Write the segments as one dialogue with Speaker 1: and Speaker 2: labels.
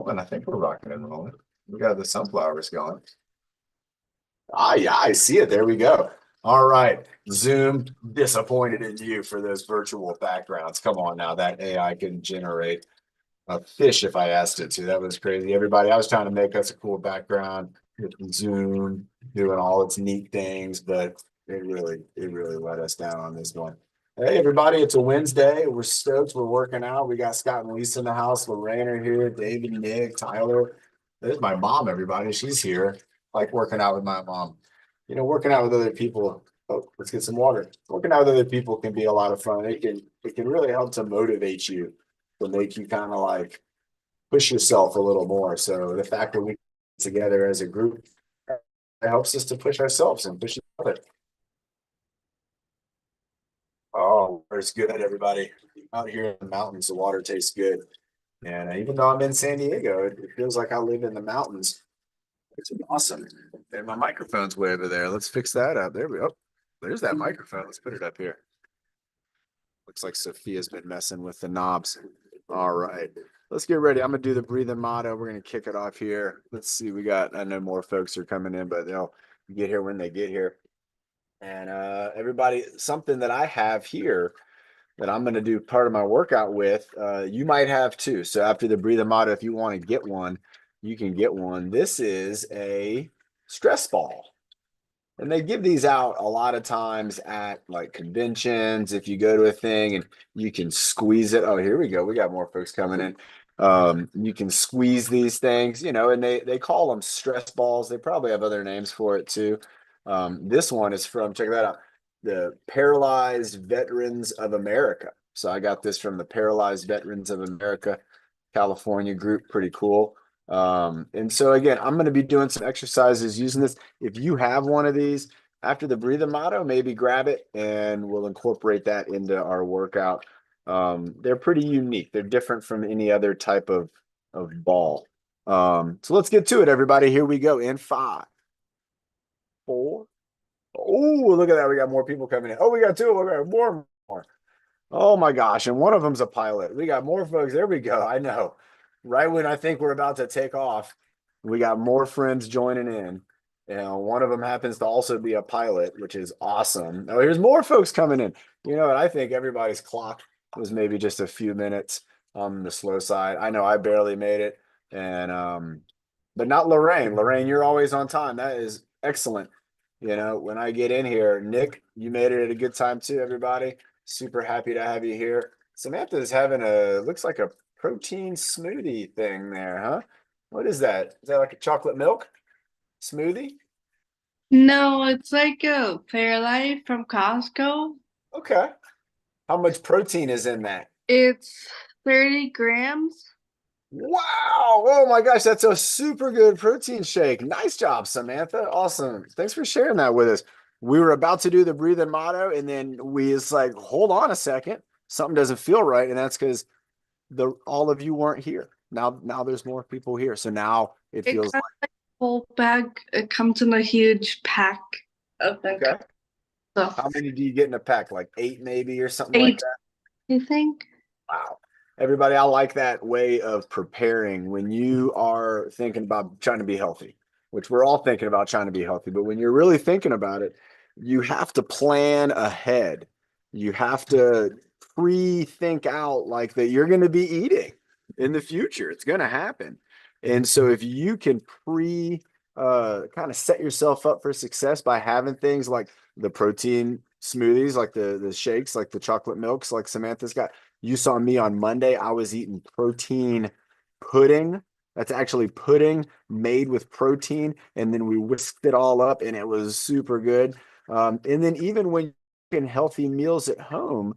Speaker 1: And I think we're rocking and rolling. We got the sunflowers going. Yeah, I see it. There we go. All right. Zoom disappointed in you for those virtual backgrounds. Come on now. That AI can generate a fish if I asked it to. That was crazy. Everybody, I was trying to make us a cool background with Zoom doing all its neat things, but it really let us down on this one. Hey, everybody, it's a Wednesday. We're stoked. We're working out. We got Scott and Lisa in the house. Lorraine are here. David, Nick, Tyler. There's my mom, everybody. She's here. I like working out with my mom. Working out with other people. Oh, let's get some water. Working out with other people can be a lot of fun. It can really help to motivate you to make you kind of like push yourself a little more. So the fact that we get together as a group, it helps us to push ourselves and push each other. Oh, it's good, everybody. Out here in the mountains, the water tastes good. And even though I'm in San Diego, it feels like I live in the mountains. It's awesome. And my microphone's way over there. Let's fix that up. There we go. There's that microphone. Let's put it up here. Looks like Sophia's been messing with the knobs. All right. Let's get ready. I'm gonna do the breathing motto. We're gonna kick it off here. Let's see. I know more folks are coming in, but they'll get here when they get here. And everybody, something that I have here that I'm gonna do part of my workout with, you might have too. So after the breathing motto, if you want to get one, you can get one. This is a stress ball. And they give these out a lot of times at like conventions. If you go to a thing and you can squeeze it. Oh, here we go. We got more folks coming in. You can squeeze these things, and they call them stress balls. They probably have other names for it too. This one is from, check that out, the Paralyzed Veterans of America. So I got this from the Paralyzed Veterans of America, California group. Pretty cool. And so again, I'm going to be doing some exercises using this. If you have one of these after the breathing motto, maybe grab it and we'll incorporate that into our workout. They're pretty unique. They're different from any other type of ball. So let's get to it, everybody. Here we go in 5, 4. Oh, look at that. We got more people coming in. Oh, we got 2. We got more. Oh my gosh. And one of them's a pilot. We got more folks. There we go. I know. Right when I think we're about to take off, we got more friends joining in. One of them happens to also be a pilot, which is awesome. Oh, here's more folks coming in. You know what? I think everybody's clock was maybe just a few minutes on the slow side. I know I barely made it. And but not Lorraine. Lorraine, you're always on time. That is excellent. When I get in here, Nick, you made it at a good time too, everybody. Super happy to have you here. Samantha's having looks like a protein smoothie thing there, huh? What is that? Is that like a chocolate milk smoothie?
Speaker 2: No, it's like a Fairlife from Costco.
Speaker 1: Okay. How much protein is in that?
Speaker 2: It's 30 grams.
Speaker 1: Wow. Oh my gosh, that's a super good protein shake. Nice job, Samantha. Awesome. Thanks for sharing that with us. We were about to do the breathing motto, and then we was like, hold on a second. Something doesn't feel right. And that's because the all of you weren't here. Now there's more people here. So now it
Speaker 2: It
Speaker 1: feels
Speaker 2: comes like a whole bag. It comes in a huge pack of
Speaker 1: like
Speaker 2: them.
Speaker 1: okay.
Speaker 2: So
Speaker 1: How many do you get in a pack? Like 8 maybe or something like
Speaker 2: 8,
Speaker 1: that?
Speaker 2: I think.
Speaker 1: Wow. Everybody, I like that way of preparing when you are thinking about trying to be healthy, which we're all thinking about trying to be healthy. But when you're really thinking about it, you have to plan ahead. You have to pre-think out like that you're going to be eating in the future. It's going to happen. And so if you can kind of set yourself up for success by having things like the protein smoothies, like the shakes, like the chocolate milks, like Samantha's got. You saw me on Monday. I was eating protein pudding. That's actually pudding made with protein. And then we whisked it all up and it was super good. And then even when you're making healthy meals at home,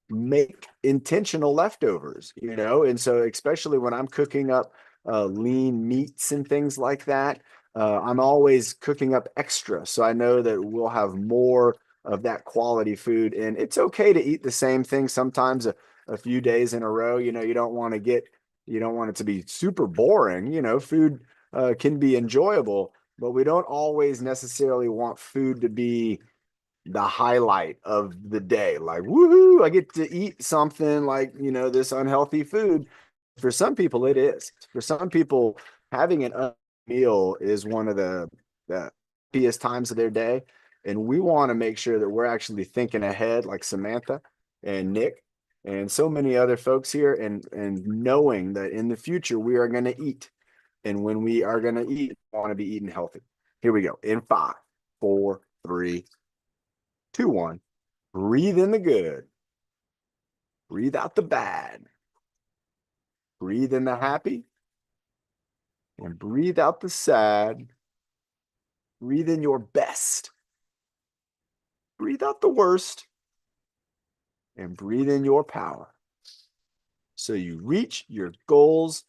Speaker 1: make intentional leftovers. And so, especially when I'm cooking up lean meats and things like that, I'm always cooking up extra. So I know that we'll have more of that quality food. And it's okay to eat the same thing sometimes a few days in a row. You don't want it to be super boring. Food can be enjoyable, but we don't always necessarily want food to be the highlight of the day. Like, woohoo, I get to eat something like, this unhealthy food. For some people, it is. For some people, having an meal is one of the happiest times of their day. And we want to make sure that we're actually thinking ahead, like Samantha and Nick and so many other folks here, and knowing that in the future we are going to eat. And when we are going to eat, we want to be eating healthy. Here we go. In 5, 4, 3, 2, 1. Breathe in the good. Breathe out the bad. Breathe in the happy. And breathe out the sad. Breathe in your best. Breathe out the worst. And breathe in your power. So you reach your goals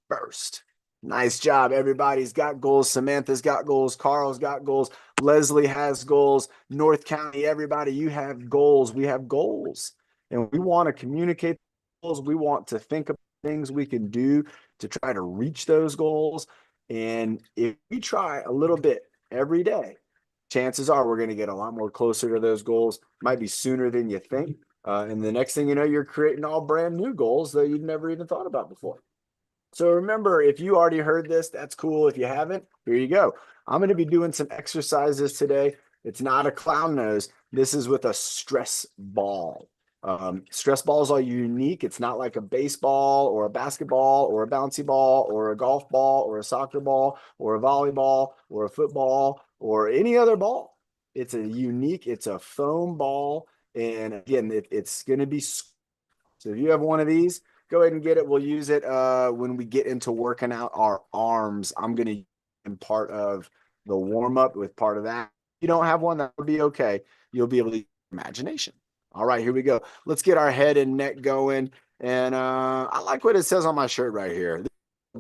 Speaker 1: first. Nice job. Everybody's got goals. Samantha's got goals. Carl's got goals. Leslie has goals. North County, everybody, you have goals. We have goals. And we want to communicate goals. We want to think of things we can do to try to reach those goals. And if we try a little bit every day, chances are we're going to get a lot more closer to those goals. Might be sooner than you think. And the next thing you know, you're creating all brand new goals that you've never even thought about before. So remember, if you already heard this, that's cool. If you haven't, here you go. I'm going to be doing some exercises today. It's not a clown nose. This is with a stress ball. Stress balls are unique. It's not like a baseball or a basketball or a bouncy ball or a golf ball or a soccer ball or a volleyball or a football or any other ball. It's a foam ball. And again, it's going to be, so if you have one of these, go ahead and get it. We'll use it when we get into working out our arms. I'm going to be part of the warm up with part of that. If you don't have one, that would be okay. You'll be able to use imagination. All right, here we go. Let's get our head and neck going. And I like what it says on my shirt right here.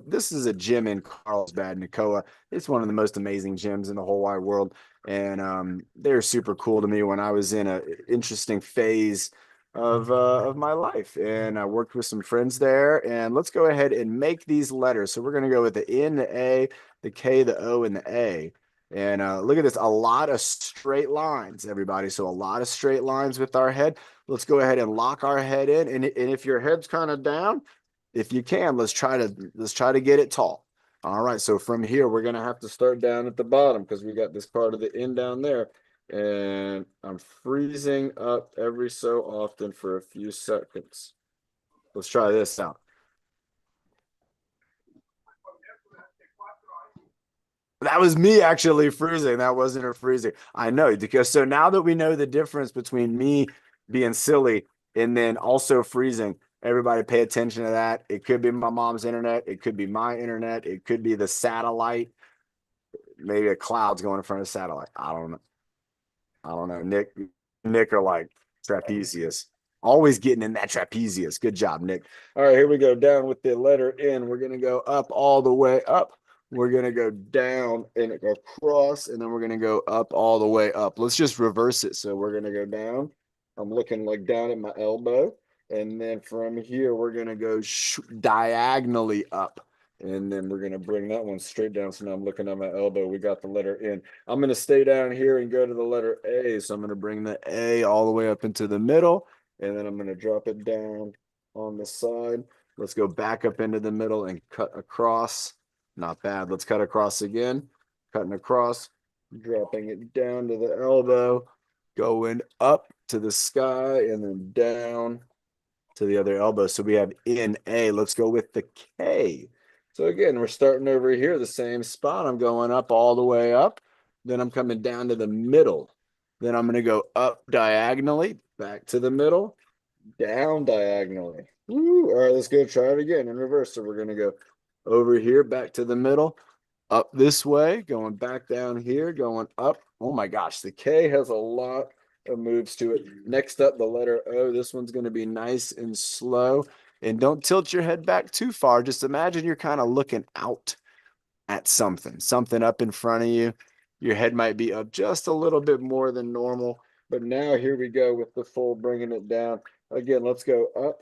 Speaker 1: This is a gym in Carlsbad, Nicoa. It's one of the most amazing gyms in the whole wide world. And they're super cool to me when I was in an interesting phase of my life. And I worked with some friends there. And let's go ahead and make these letters. So we're going to go with the N, the A, the K, the O, and the A. And look at this, a lot of straight lines, everybody. So a lot of straight lines with our head. Let's go ahead and lock our head in. And if your head's kind of down, if you can, let's try to get it tall. All right, so from here, we're going to have to start down at the bottom because we got this part of the end down there. And I'm freezing up every so often for a few seconds. Let's try this out. That was me actually freezing. That wasn't a freezing. I know, because so now that we know the difference between me being silly and then also freezing, everybody pay attention to that. It could be my mom's internet. It could be my internet. It could be the satellite. Maybe a cloud's going in front of the satellite. I don't know. I don't know. Nick are like trapezius. Always getting in that trapezius. Good job, Nick. All right, here we go. Down with the letter N. We're going to go up all the way up. We're going to go down and across, and then we're going to go up all the way up. Let's just reverse it. So we're going to go down. I'm looking like down at my elbow. And then from here, we're going to go diagonally up. And then we're going to bring that one straight down. So now I'm looking at my elbow. We got the letter N. I'm going to stay down here and go to the letter A. So I'm going to bring the A all the way up into the middle. And then I'm going to drop it down on the side. Let's go back up into the middle and cut across. Not bad. Let's cut across again. Cutting across, dropping it down to the elbow, going up to the sky, and then down to the other elbow. So we have N, A. Let's go with the K. So again, we're starting over here, the same spot. I'm going up all the way up. Then I'm coming down to the middle. Then I'm going to go up diagonally, back to the middle, down diagonally. Woo. All right, let's go try it again in reverse. So we're going to go over here, back to the middle, up this way, going back down here, going up. Oh my gosh, the K has a lot of moves to it. Next up, the letter O. This one's going to be nice and slow. And don't tilt your head back too far. Just imagine you're kind of looking out at something up in front of you. Your head might be up just a little bit more than normal. But now here we go with the full bringing it down. Again, let's go up.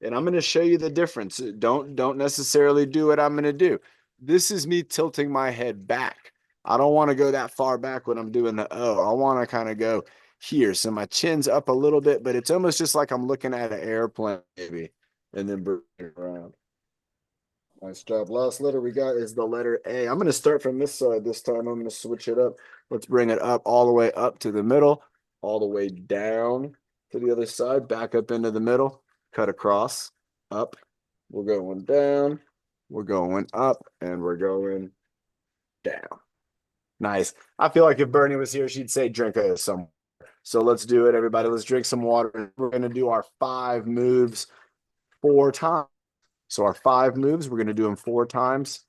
Speaker 1: And I'm going to show you the difference. Don't necessarily do what I'm going to do. This is me tilting my head back. I don't want to go that far back when I'm doing the O. I want to kind of go here. So my chin's up a little bit, but it's almost just like I'm looking at an airplane maybe, and then bring it around. Nice job. Last letter we got is the letter A. I'm going to start from this side this time. I'm going to switch it up. Let's bring it up all the way up to the middle, all the way down to the other side, back up into the middle, cut across, up. We're going down, we're going up, and we're going down. Nice. I feel like if Bernie was here, she'd say drink some. So let's do it, everybody. Let's drink some water. We're going to do our 5 moves 4 times. So our 5 moves, we're going to do them 4 times.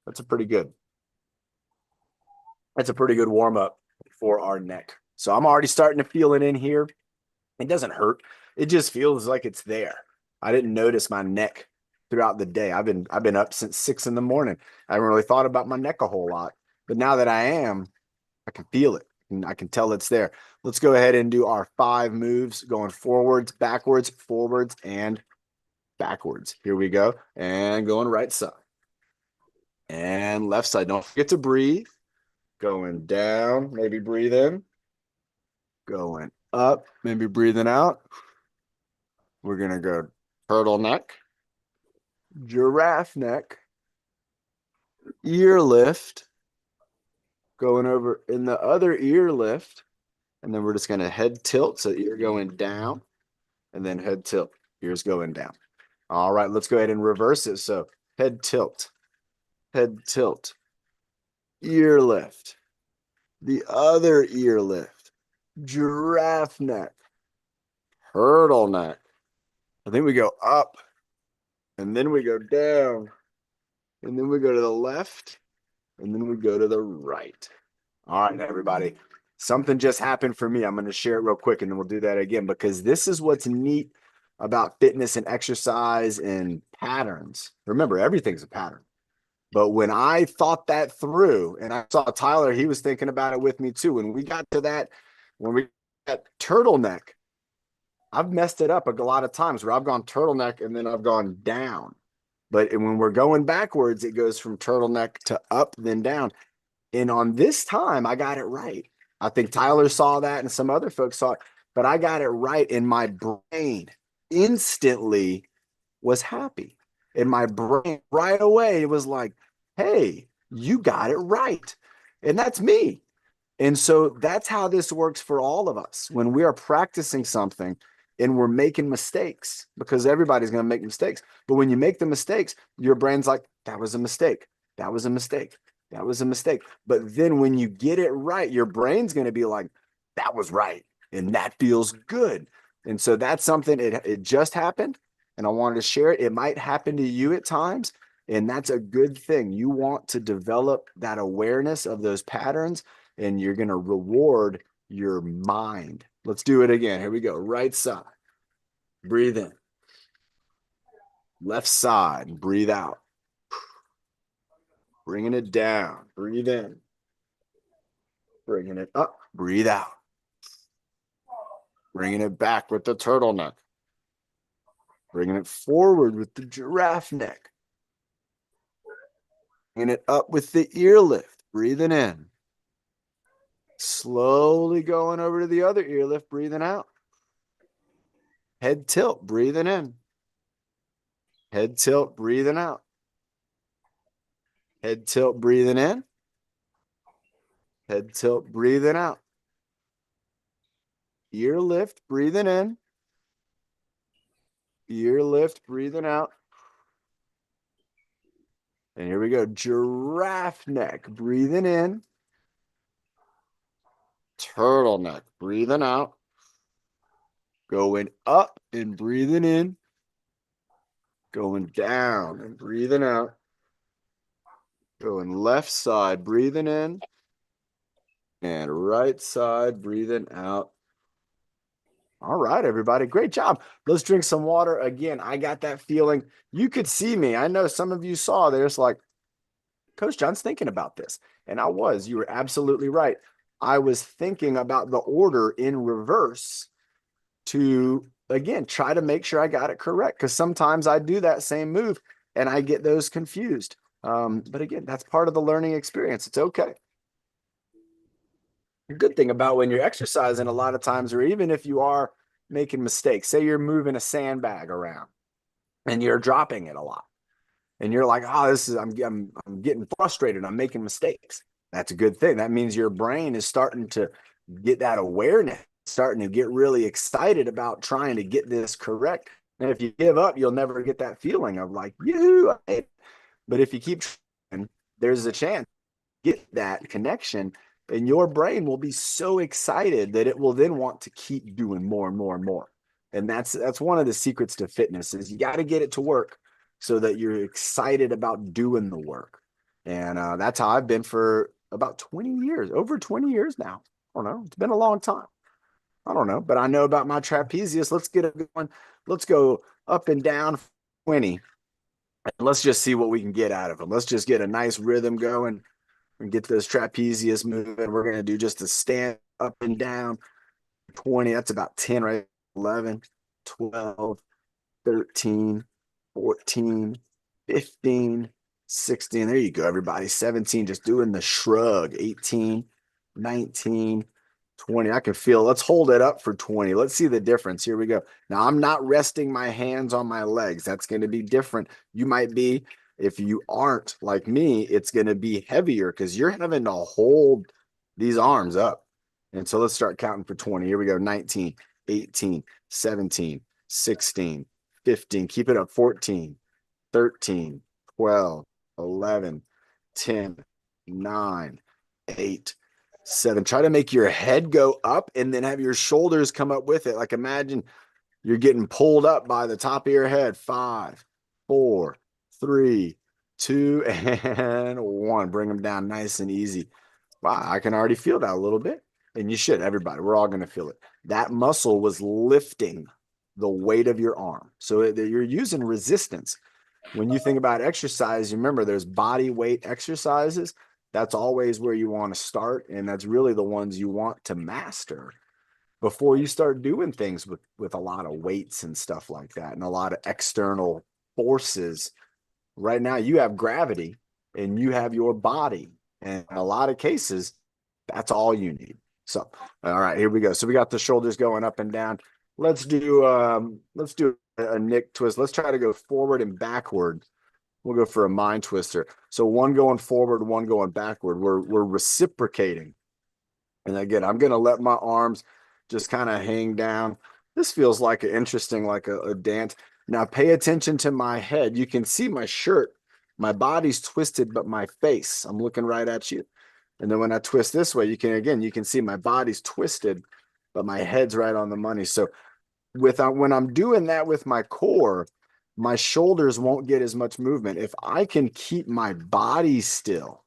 Speaker 1: That's a pretty good warm up for our neck. So I'm already starting to feel it in here. It doesn't hurt. It just feels like it's there. I didn't notice my neck throughout the day. I've been up since 6 in the morning. I haven't really thought about my neck a whole lot. But now that I am, I can feel it. And I can tell it's there. Let's go ahead and do our 5 moves going forwards, backwards, and backwards. Here we go. And going right side. And left side. Don't forget to breathe. Going down, maybe breathe in. Going up, maybe breathing out. We're going to go turtleneck, giraffe neck, ear lift, going over in the other ear lift. And then we're just going to head tilt. So ear going down and then head tilt. Ears going down. All right, let's go ahead and reverse it. So head tilt, ear lift, the other ear lift, giraffe neck, turtleneck. I think we go up and then we go down and then we go to the left and then we go to the right. All right, everybody. Something just happened for me. I'm going to share it real quick and then we'll do that again because this is what's neat about fitness and exercise and patterns. Remember, everything's a pattern. But when I thought that through and I saw Tyler, he was thinking about it with me too. When we got to that, when we got turtleneck, I've messed it up a lot of times where I've gone turtleneck and then I've gone down. But when we're going backwards, it goes from turtleneck to up, then down. And on this time, I got it right. I think Tyler saw that and some other folks saw it, but I got it right in my brain. Instantly was happy. And my brain right away was like, hey, you got it right. And that's me. And so that's how this works for all of us when we are practicing something and we're making mistakes because everybody's going to make mistakes. But when you make the mistakes, your brain's like, that was a mistake. That was a mistake. That was a mistake. But then when you get it right, your brain's going to be like, that was right. And that feels good. And so that's something, it just happened. And I wanted to share it. It might happen to you at times. And that's a good thing. You want to develop that awareness of those patterns and you're going to reward your mind. Let's do it again. Here we go. Right side. Breathe in. Left side. Breathe out. Bringing it down. Breathe in. Bringing it up. Breathe out. Bringing it back with the turtleneck. Bringing it forward with the giraffe neck. Bringing it up with the ear lift. Breathing in. Slowly going over to the other ear lift. Breathing out. Head tilt. Breathing in. Head tilt. Breathing out. Head tilt. Breathing in. Head tilt. Breathing out. Ear lift. Breathing in. Ear lift. Breathing out. And here we go. Giraffe neck. Breathing in. Turtleneck. Breathing out. Going up and breathing in. Going down and breathing out. Going left side, breathing in. And right side, breathing out. All right, everybody. Great job. Let's drink some water. Again, I got that feeling. You could see me. I know some of you saw there's like, Coach John's thinking about this. And I was. You were absolutely right. I was thinking about the order in reverse to, again, try to make sure I got it correct. Because sometimes I do that same move and I get those confused. But again, that's part of the learning experience. It's okay. The good thing about when you're exercising a lot of times, or even if you are making mistakes, say you're moving a sandbag around and you're dropping it a lot. and you're like, oh, I'm getting frustrated. I'm making mistakes. That's a good thing. That means your brain is starting to get that awareness, starting to get really excited about trying to get this correct. And if you give up, you'll never get that feeling of like, yoo. But if you keep trying, there's a chance get that connection, and your brain will be so excited that it will then want to keep doing more and more and more. And that's one of the secrets to fitness is you got to get it to work so that you're excited about doing the work. And that's how I've been for about 20 years, over 20 years now. I don't know. It's been a long time. I don't know, but I know about my trapezius. Let's get it going. Let's go up and down 20. And let's just see what we can get out of them. Let's just get a nice rhythm going and get those trapezius moving. We're going to do just a stand up and down 20. That's about 10, right? 11, 12, 13, 14, 15, 16. There you go, everybody. 17, just doing the shrug. 18, 19, 20. I can feel. Let's hold it up for 20. Let's see the difference. Here we go. Now, I'm not resting my hands on my legs. That's going to be different. You might be. If you aren't like me, it's going to be heavier because you're having to hold these arms up. And so let's start counting for 20. Here we go. 19, 18, 17, 16, 15. Keep it up. 14, 13, 12, 11, 10, 9, 8, 7. Try to make your head go up and then have your shoulders come up with it. Like imagine you're getting pulled up by the top of your head. 5, 4, 3, 2, and 1. Bring them down nice and easy. Wow, I can already feel that a little bit. And you should, everybody. We're all going to feel it. That muscle was lifting the weight of your arm. So you're using resistance. When you think about exercise, you remember there's body weight exercises. That's always where you want to start. And that's really the ones you want to master before you start doing things with a lot of weights and stuff like that and a lot of external forces. Right now you have gravity and you have your body, and in a lot of cases that's all you need. So all right, here we go. So we got the shoulders going up and down. Let's do a Nick twist. Let's try to go forward and backward. We'll go for a mind twister. So one going forward, one going backward. We're reciprocating. And again, I'm going to let my arms just kind of hang down. This feels like an interesting, like a dance. Now pay attention to my head. You can see my shirt. My body's twisted, but my face, I'm looking right at you. And then when I twist this way, you can see my body's twisted, but my head's right on the money. So when I'm doing that with my core, my shoulders won't get as much movement. If I can keep my body still.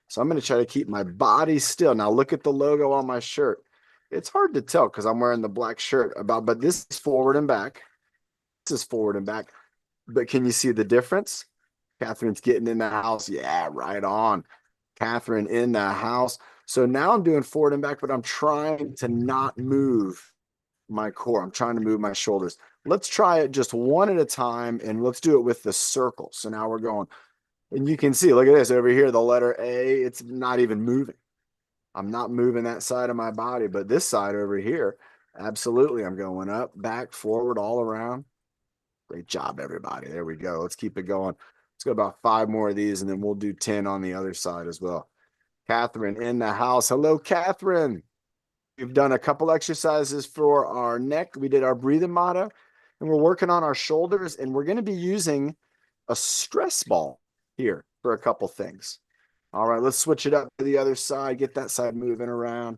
Speaker 1: So I'm going to try to keep my body still. Now look at the logo on my shirt. It's hard to tell because I'm wearing the black shirt but this is forward and back. This is forward and back. But can you see the difference? Catherine's getting in the house. Yeah, right on. Catherine in the house. So now I'm doing forward and back, but I'm trying to not move my core. I'm trying to move my shoulders. Let's try it just one at a time, and let's do it with the circle. So now we're going, and you can see, look at this over here, the letter A, it's not even moving. I'm not moving that side of my body, but this side over here, absolutely. I'm going up, back, forward, all around. Great job, everybody. There we go. Let's keep it going. Let's go about 5 more of these, and then we'll do 10 on the other side as well. Catherine in the house. Hello, Catherine. We've done a couple exercises for our neck. We did our breathing motto, and we're working on our shoulders, and we're going to be using a stress ball here for a couple things. All right, let's switch it up to the other side. Get that side moving around.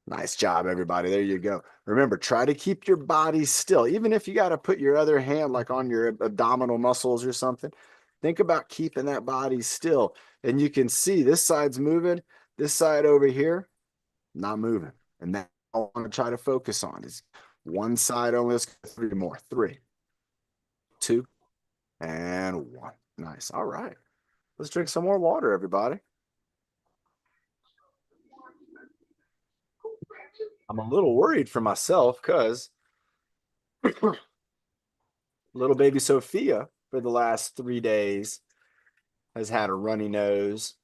Speaker 1: Nice job, everybody. There you go. Remember, try to keep your body still. Even if you got to put your other hand like on your abdominal muscles or something, think about keeping that body still. And you can see this side's moving. This side over here, not moving. And that I want to try to focus on is one side only. Let's go 3 more. 3, 2, and 1. Nice. All right. Let's drink some more water, everybody. I'm a little worried for myself because little baby Sophia for the last 3 days has had a runny nose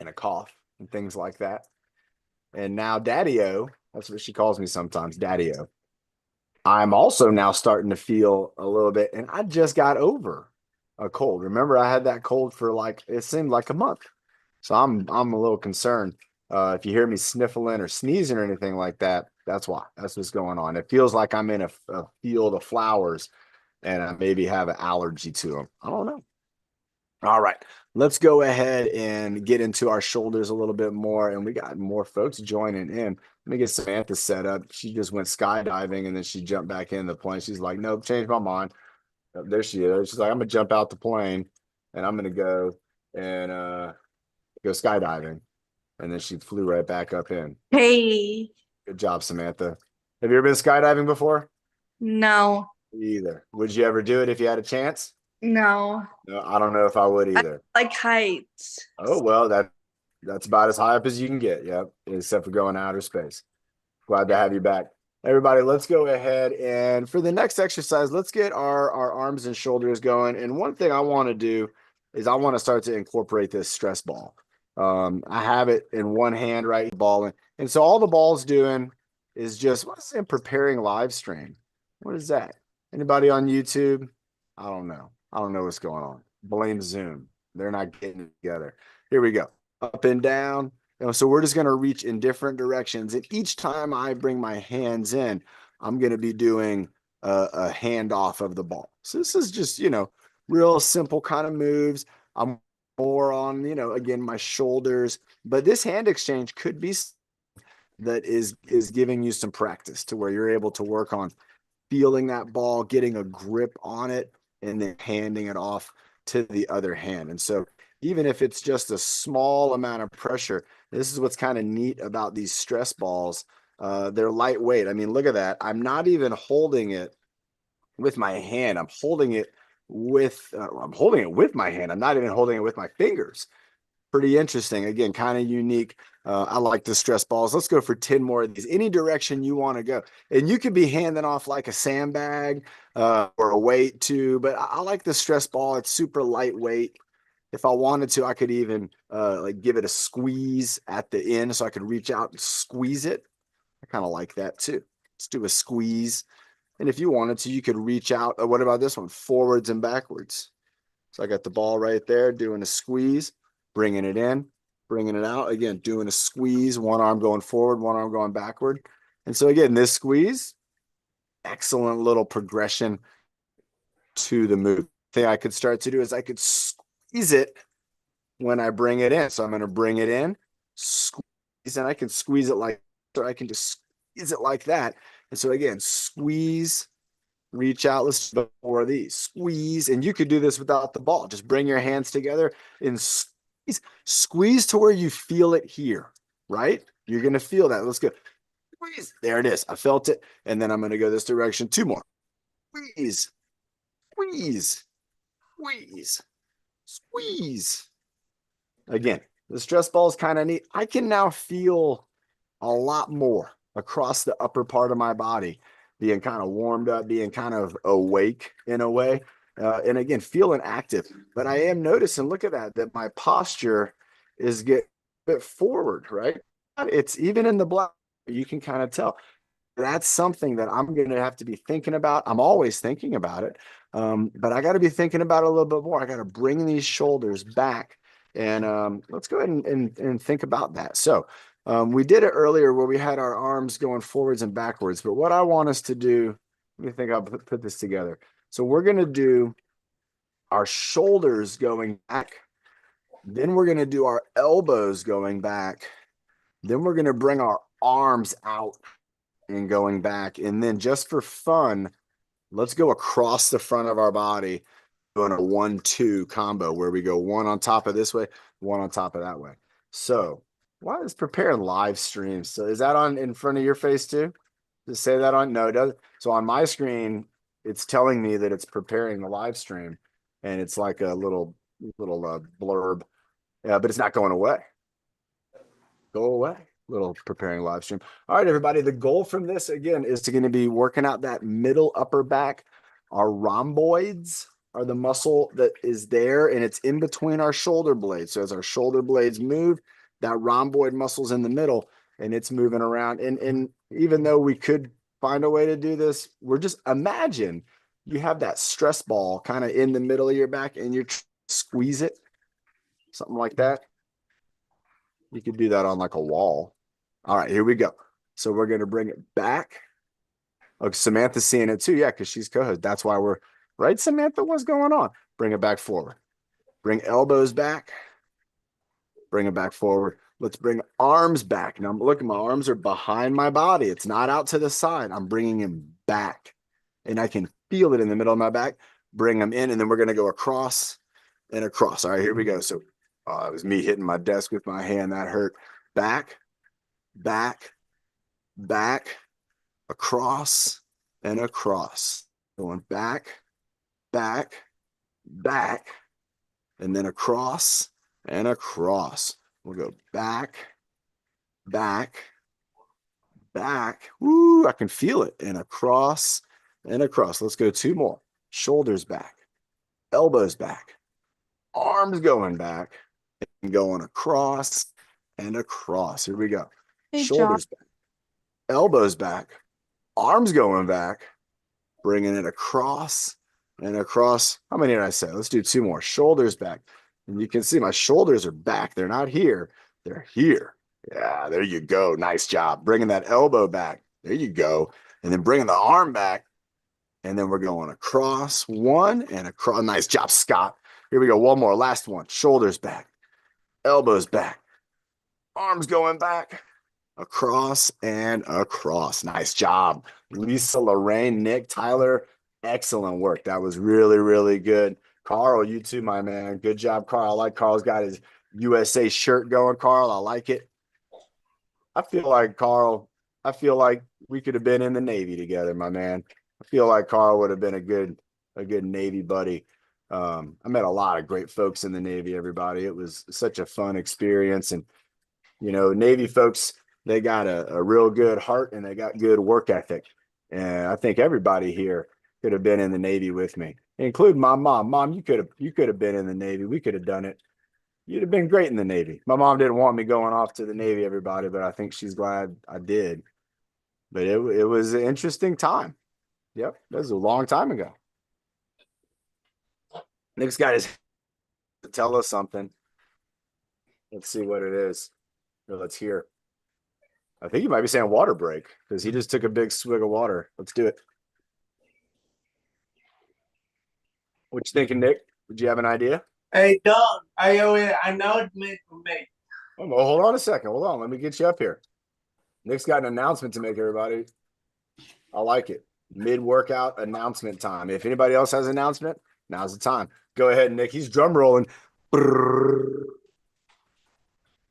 Speaker 1: and a cough and things like that. And now Daddy-O, that's what she calls me sometimes, Daddy-O. I'm also now starting to feel a little bit, and I just got over a cold. Remember, I had that cold for like it seemed like a month. So I'm a little concerned. If you hear me sniffling or sneezing or anything like that, that's why. That's what's going on. It feels like I'm in a field of flowers and I maybe have an allergy to them. I don't know. All right, let's go ahead and get into our shoulders a little bit more. And we got more folks joining in. Let me get Samantha set up. She just went skydiving and then she jumped back in the plane. She's like, nope, changed my mind. There she is. She's like, I'm gonna jump out the plane and I'm gonna go and go skydiving. And then she flew right back up in.
Speaker 2: Hey,
Speaker 1: Good job, Samantha. Have you ever been skydiving before?
Speaker 2: no,
Speaker 1: Either. Would you ever do it if you had a chance?
Speaker 2: no,
Speaker 1: No, I don't know if I would
Speaker 2: I
Speaker 1: either.
Speaker 2: like heights.
Speaker 1: Oh well, that's about as high up as you can get. Yep, except for going outer space. Glad to have you back. Everybody, let's go ahead and for the next exercise, let's get our arms and shoulders going. And one thing I want to do is I want to start to incorporate this stress ball. I have it in one hand, right? Ball. And so all the ball's doing is just what's in preparing live stream. What is that? Anybody on YouTube? I don't know. I don't know what's going on. Blame Zoom. They're not getting it together. Here we go. Up and down. So we're just going to reach in different directions. And each time I bring my hands in, I'm going to be doing a handoff of the ball. So this is just, real simple kind of moves. I'm more on, again, my shoulders, but this hand exchange could be that is giving you some practice to where you're able to work on feeling that ball, getting a grip on it, and then handing it off to the other hand. And so even if it's just a small amount of pressure, this is what's kind of neat about these stress balls. They're lightweight. I mean, look at that. I'm not even holding it with my hand. I'm holding it with my hand. I'm not even holding it with my fingers. Pretty interesting. Again, kind of unique. I like the stress balls. Let's go for 10 more of these. Any direction you want to go. And you could be handing off like a sandbag or a weight too, but I like the stress ball. It's super lightweight. If I wanted to, I could even like give it a squeeze at the end so I could reach out and squeeze it. I kind of like that too. Let's do a squeeze. And if you wanted to, you could reach out. What about this one? Forwards and backwards. So I got the ball right there doing a squeeze, bringing it in, bringing it out. Again, doing a squeeze, one arm going forward, one arm going backward. And so again, this squeeze, excellent little progression to the move. Thing I could start to do is I could squeeze it when I bring it in. So I'm going to bring it in, squeeze, and I can squeeze it like, or I can just squeeze it like that. And so again, squeeze, reach out. Let's do more of these. Squeeze, and you could do this without the ball. Just bring your hands together and squeeze to where you feel it here, right? You're going to feel that. Let's go. Squeeze. There it is. I felt it. And then I'm going to go this direction. Two more. Squeeze, squeeze, squeeze, squeeze. Again, the stress ball is kind of neat. I can now feel a lot more across the upper part of my body, being kind of warmed up, being kind of awake in a way. And again, feeling active. But I am noticing, look at that my posture is getting a bit forward, right? It's even in the black, you can kind of tell. That's something that I'm going to have to be thinking about. I'm always thinking about it. But I got to be thinking about it a little bit more. I got to bring these shoulders back. And let's go ahead and think about that. So we did it earlier where we had our arms going forwards and backwards. But what I want us to do, let me think I'll put this together. So we're going to do our shoulders going back. Then we're going to do our elbows going back. Then we're going to bring our arms out and going back. And then just for fun, let's go across the front of our body doing a 1-2 combo where we go one on top of this way, one on top of that way. So why is preparing live streams? So is that on in front of your face too? Does it say that on? No, it doesn't. So on my screen, it's telling me that it's preparing the live stream and it's like a little blurb. Yeah, but it's not going away. Go away. Little preparing live stream. All right, everybody. The goal from this again is to going to be working out that middle upper back. Our rhomboids are the muscle that is there and it's in between our shoulder blades. So as our shoulder blades move, that rhomboid muscle's in the middle and it's moving around. And even though we could find a way to do this, we're just imagine you have that stress ball kind of in the middle of your back and you squeeze it, something like that. You could do that on like a wall. All right, here we go. So we're going to bring it back. Oh, Samantha's seeing it too. Yeah, because she's co-host. That's why we're right, Samantha. What's going on? Bring it back forward. Bring elbows back. Bring it back forward. Let's bring arms back. Now, look, my arms are behind my body. It's not out to the side. I'm bringing them back. And I can feel it in the middle of my back. Bring them in, and then we're going to go across and across. All right, here we go. So it was me hitting my desk with my hand. That hurt. Back, back, back, across, and across. Going back, back, back, and then across and across. We'll go back, back, back. Woo, I can feel it. And across and across. Let's go 2 more. Shoulders back, elbows back, arms going back, and going across and across. Here we go.
Speaker 2: Hey,
Speaker 1: Shoulders back, elbows back, arms going back, bringing it across and across. How many did I say? Let's do 2 more. Shoulders back. And you can see my shoulders are back. They're not here. They're here. Yeah, there you go. Nice job. Bringing that elbow back. There you go. And then bringing the arm back. And then we're going across 1 and across. Nice job, Scott. Here we go. 1 more. Last one. Shoulders back. Elbows back. Arms going back. Across and across. Nice job. Lisa, Lorraine, Nick, Tyler. Excellent work. That was really, really good. Carl, you too, my man. Good job, Carl. I like Carl's got his USA shirt going, Carl. I like it. I feel like we could have been in the Navy together, my man. I feel like Carl would have been a good Navy buddy. I met a lot of great folks in the Navy, everybody. It was such a fun experience. And, Navy folks, they got a real good heart and they got good work ethic. And I think everybody here could have been in the Navy with me, including my mom. Mom, you could have been in the Navy. We could have done it. You'd have been great in the Navy. My mom didn't want me going off to the Navy, everybody, but I think she's glad I did. But it was an interesting time. Yep, that was a long time ago. Nick's got his to tell us something. Let's see what it is. Let's hear. I think he might be saying water break because he just took a big swig of water. Let's do it. What you thinking, Nick? Would you have an idea?
Speaker 3: Hey, dog, I always announcement to make.
Speaker 1: Oh, well, hold on a second. Hold on. Let me get you up here. Nick's got an announcement to make, everybody. I like it. Mid-workout announcement time. If anybody else has an announcement, now's the time. Go ahead, Nick. He's drum rolling.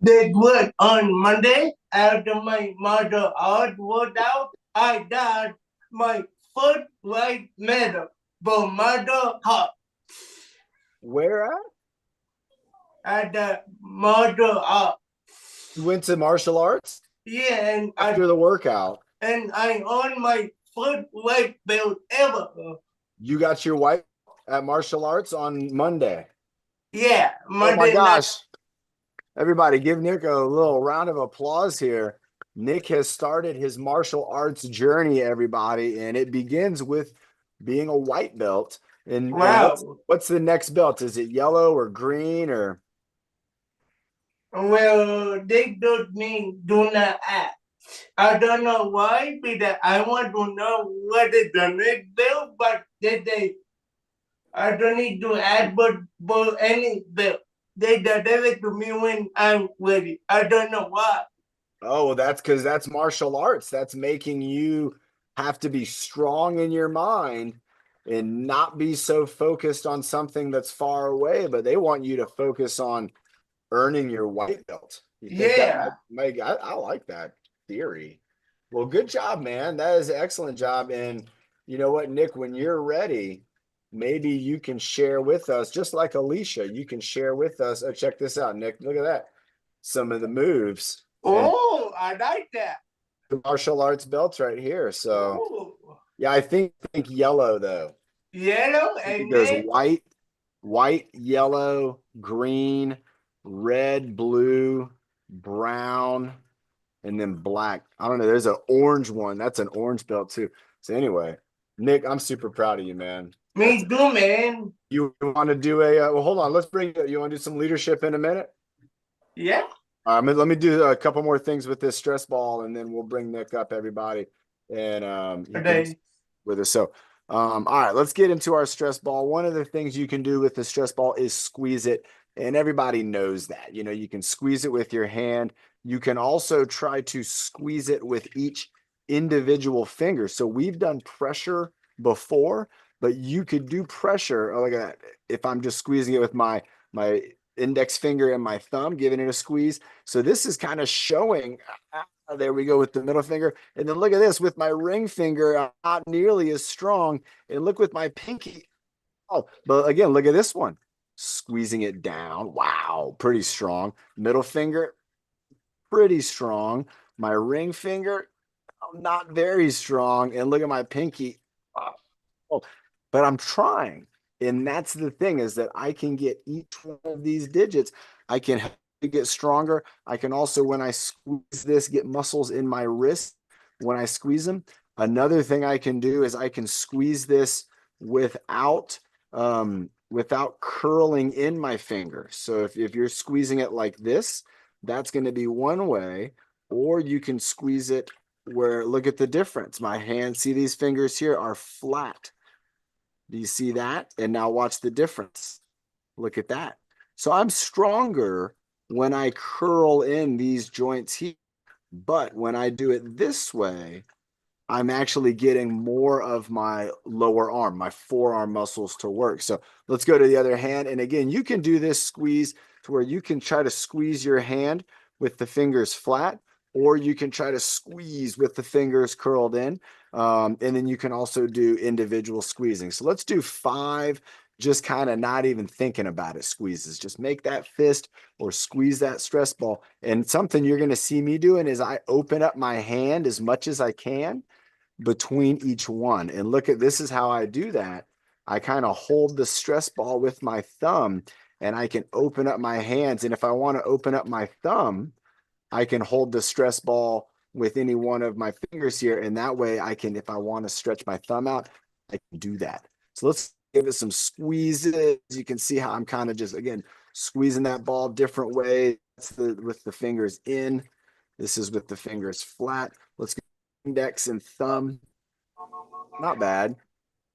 Speaker 3: They work on Monday after my mother hard workout. I got my first white medal for mother heart
Speaker 1: Where at?
Speaker 3: at the mother heart.
Speaker 1: You went to martial arts
Speaker 3: Yeah, and
Speaker 1: after the workout.
Speaker 3: I own my first white belt ever.
Speaker 1: You got your white at martial arts on Monday.
Speaker 3: Yeah, Monday.
Speaker 1: Oh my gosh. Everybody, give Nick a little round of applause here. Nick has started his martial arts journey, everybody, and it begins with being a white belt. And
Speaker 3: Wow.
Speaker 1: what's the next belt? Is it yellow or green or?
Speaker 3: Well, they told me do not ask. I don't know why, because I want to know what is the next bill, but I don't need to ask for any bill. They deliver it to me when I'm ready. I don't know why.
Speaker 1: Oh, well, that's because that's martial arts. That's making you have to be strong in your mind and not be so focused on something that's far away, but they want you to focus on earning your white belt. You think
Speaker 3: Yeah.
Speaker 1: I like that theory. Well, good job, man. That is an excellent job. And you know what, Nick, when you're ready, maybe you can share with us, just like Alicia, you can share with us. Oh, check this out, Nick. Look at that. Some of the moves.
Speaker 3: Oh, I like that.
Speaker 1: The martial arts belts right here. So
Speaker 3: Oh.
Speaker 1: yeah, I think yellow though.
Speaker 3: Yellow
Speaker 1: It
Speaker 3: and
Speaker 1: goes
Speaker 3: then
Speaker 1: white, yellow, green, red, blue, brown, and then black. I don't know. There's an orange one. That's an orange belt too. So anyway, Nick, I'm super proud of you, man.
Speaker 3: Me too, man.
Speaker 1: You want to do a, well, hold on. Let's bring, you want to do some leadership in a minute?
Speaker 3: Yeah.
Speaker 1: Let me do a couple more things with this stress ball and then we'll bring Nick up, everybody. And, he can
Speaker 3: Okay.
Speaker 1: with us. So, all right, let's get into our stress ball. One of the things you can do with the stress ball is squeeze it. And everybody knows that, you know, you can squeeze it with your hand. You can also try to squeeze it with each individual finger. So we've done pressure before, but you could do pressure. Oh, look at that. If I'm just squeezing it with my index finger and my thumb, giving it a squeeze. So this is kind of showing, there we go with the middle finger. And then look at this with my ring finger, not nearly as strong. And look with my pinky. Oh, but again, look at this one, squeezing it down. Wow, pretty strong. Middle finger, pretty strong. My ring finger, not very strong. And look at my pinky. Oh, but I'm trying. And that's the thing is that I can get each one of these digits. I can help it get stronger. I can also, when I squeeze this, get muscles in my wrist when I squeeze them. Another thing I can do is I can squeeze this without without curling in my finger. So if you're squeezing it like this, that's going to be one way, or you can squeeze it where, look at the difference. My hand, see these fingers here are flat. Do you see that? And now watch the difference. Look at that. So I'm stronger when I curl in these joints here. But when I do it this way, I'm actually getting more of my lower arm, my forearm muscles to work. So let's go to the other hand. And again, you can do this squeeze to where you can try to squeeze your hand with the fingers flat, or you can try to squeeze with the fingers curled in. And then you can also do individual squeezing. So let's do 5, just kind of not even thinking about it, squeezes. Just make that fist or squeeze that stress ball. And something you're going to see me doing is I open up my hand as much as I can between each one. And look at, this is how I do that. I kind of hold the stress ball with my thumb and I can open up my hands. And if I want to open up my thumb, I can hold the stress ball with any one of my fingers here. And that way I can, if I want to stretch my thumb out, I can do that. So let's give it some squeezes. You can see how I'm kind of just, again, squeezing that ball different ways. That's with the fingers in. This is with the fingers flat. Let's go index and thumb. Not bad.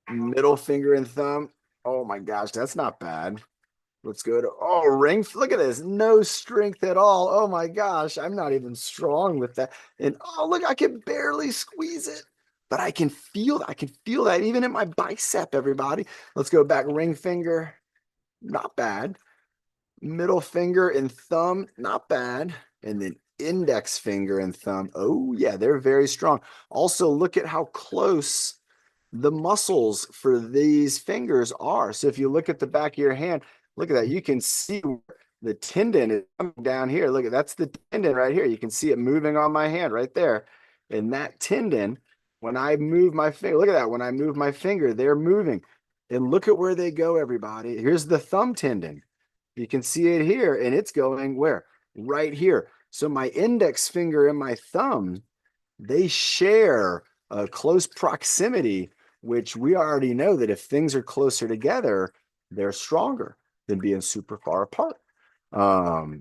Speaker 1: Middle finger and thumb. Oh my gosh, that's not bad. Let's go to, oh, ring. Look at this. No strength at all. Oh my gosh. I'm not even strong with that. And oh, look, I can barely squeeze it, but I can feel that even in my bicep, everybody. Let's go back. Ring finger. Not bad. Middle finger and thumb. Not bad. And then index finger and thumb. Oh yeah, they're very strong. Also, look at how close the muscles for these fingers are. So if you look at the back of your hand, look at that. You can see the tendon is coming down here. Look at, that's the tendon right here. You can see it moving on my hand right there. And that tendon, when I move my finger, look at that. When I move my finger, they're moving. And look at where they go, everybody. Here's the thumb tendon. You can see it here, and it's going where? Right here. So my index finger and my thumb, they share a close proximity, which we already know that if things are closer together, they're stronger than being super far apart.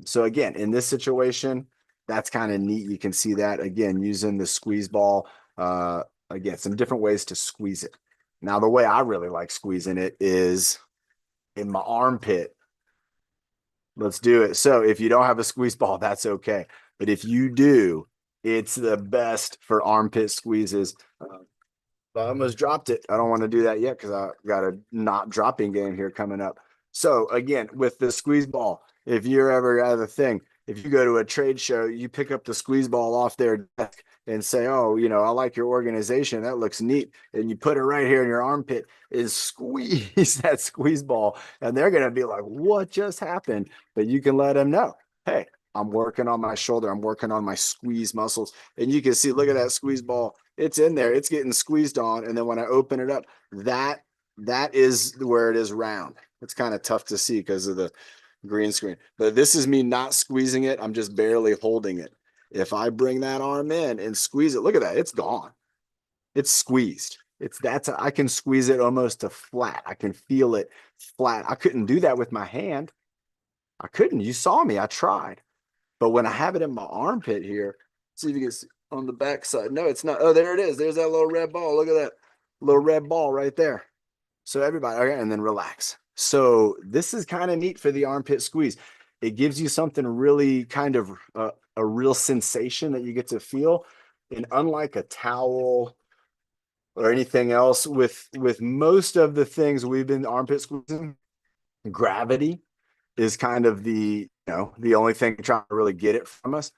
Speaker 1: So again, in this situation, that's kind of neat. You can see that again, using the squeeze ball. Again, some different ways to squeeze it. Now, the way I really like squeezing it is in my armpit. Let's do it. So if you don't have a squeeze ball, that's okay. But if you do, it's the best for armpit squeezes. I almost dropped it. I don't want to do that yet because I got a not dropping game here coming up. So again, with the squeeze ball, if you're ever at a thing, if you go to a trade show, you pick up the squeeze ball off their desk and say, oh, you know, I like your organization. That looks neat. And you put it right here in your armpit and squeeze that squeeze ball. And they're going to be like, what just happened? But you can let them know, hey, I'm working on my shoulder. I'm working on my squeeze muscles. And you can see, look at that squeeze ball. It's in there. It's getting squeezed on. And then when I open it up, that is where it is round. It's kind of tough to see because of the green screen. But this is me not squeezing it. I'm just barely holding it. If I bring that arm in and squeeze it, look at that. It's gone. It's squeezed. I can squeeze it almost to flat. I can feel it flat. I couldn't do that with my hand. I couldn't. You saw me. I tried. But when I have it in my armpit here, see if you can see on the back side. No, it's not. Oh, there it is. There's that little red ball. Look at that little red ball right there. So everybody, okay, and then relax. So this is kind of neat for the armpit squeeze. It gives you something really kind of a real sensation that you get to feel. And unlike a towel or anything else, with most of the things we've been armpit squeezing, gravity is kind of the only thing trying to really get it from us.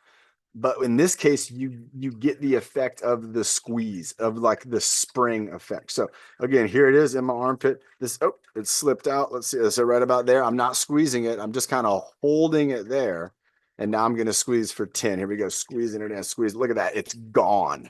Speaker 1: But in this case, you get the effect of the squeeze, of like the spring effect. So again, here it is in my armpit. It slipped out. Let's see. So right about there. I'm not squeezing it. I'm just kind of holding it there. And now I'm going to squeeze for 10. Here we go. Squeezing it and squeeze. Look at that. It's gone.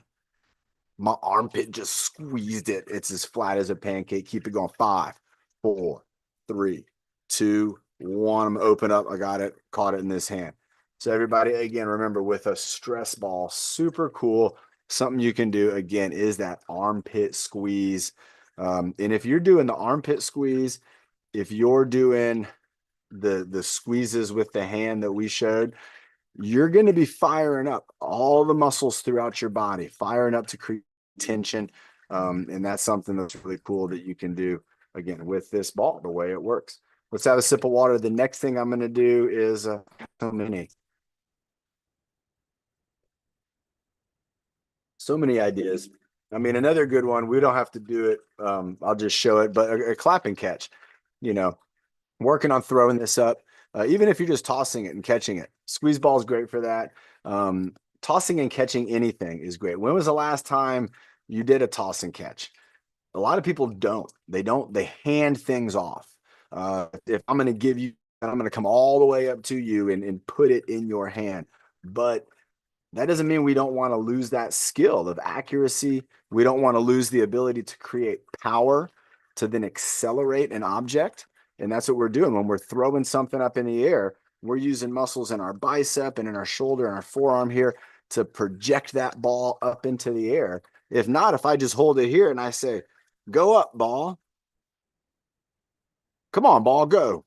Speaker 1: My armpit just squeezed it. It's as flat as a pancake. Keep it going. 5, 4, 3, 2, 1. I'm open up. I got it. Caught it in this hand. So everybody, again, remember with a stress ball, super cool. Something you can do again is that armpit squeeze. And if you're doing the armpit squeeze, if you're doing the squeezes with the hand that we showed, you're going to be firing up all the muscles throughout your body, firing up to create tension. And that's something that's really cool that you can do again with this ball, the way it works. Let's have a sip of water. The next thing I'm going to do is so many ideas. I mean, another good one, we don't have to do it. I'll just show it, but a clap and catch, working on throwing this up, even if you're just tossing it and catching it. Squeeze ball is great for that. Tossing and catching anything is great. When was the last time you did a toss and catch? A lot of people don't. They hand things off. If I'm going to give you, I'm going to come all the way up to you and put it in your hand. But that doesn't mean we don't want to lose that skill of accuracy. We don't want to lose the ability to create power to then accelerate an object. And that's what we're doing when we're throwing something up in the air. We're using muscles in our bicep and in our shoulder and our forearm here to project that ball up into the air. If not, if I just hold it here and I say, go up, ball. Come on, ball, go.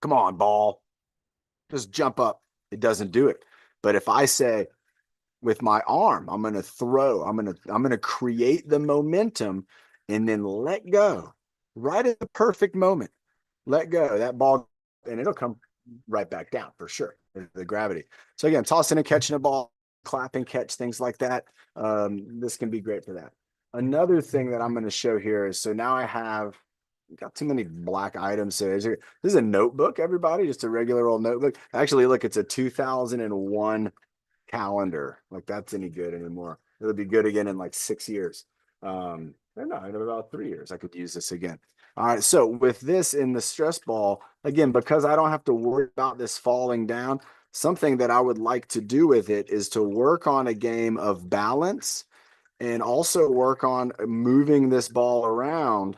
Speaker 1: Come on, ball. Just jump up. It doesn't do it. But if I say with my arm, I'm going to throw, I'm going to create the momentum and then let go right at the perfect moment. Let go that ball and it'll come right back down for sure. The gravity. So again, tossing and catching a ball, clap and catch, things like that. This can be great for that. Another thing that I'm going to show here is, so now I have got too many black items. So this is a notebook, everybody, just a regular old notebook. Actually, look, it's a 2001 calendar. Like that's any good anymore. It'll be good again in like 6 years. No, in about 3 years, I could use this again. All right. So with this in the stress ball, again, because I don't have to worry about this falling down, something that I would like to do with it is to work on a game of balance and also work on moving this ball around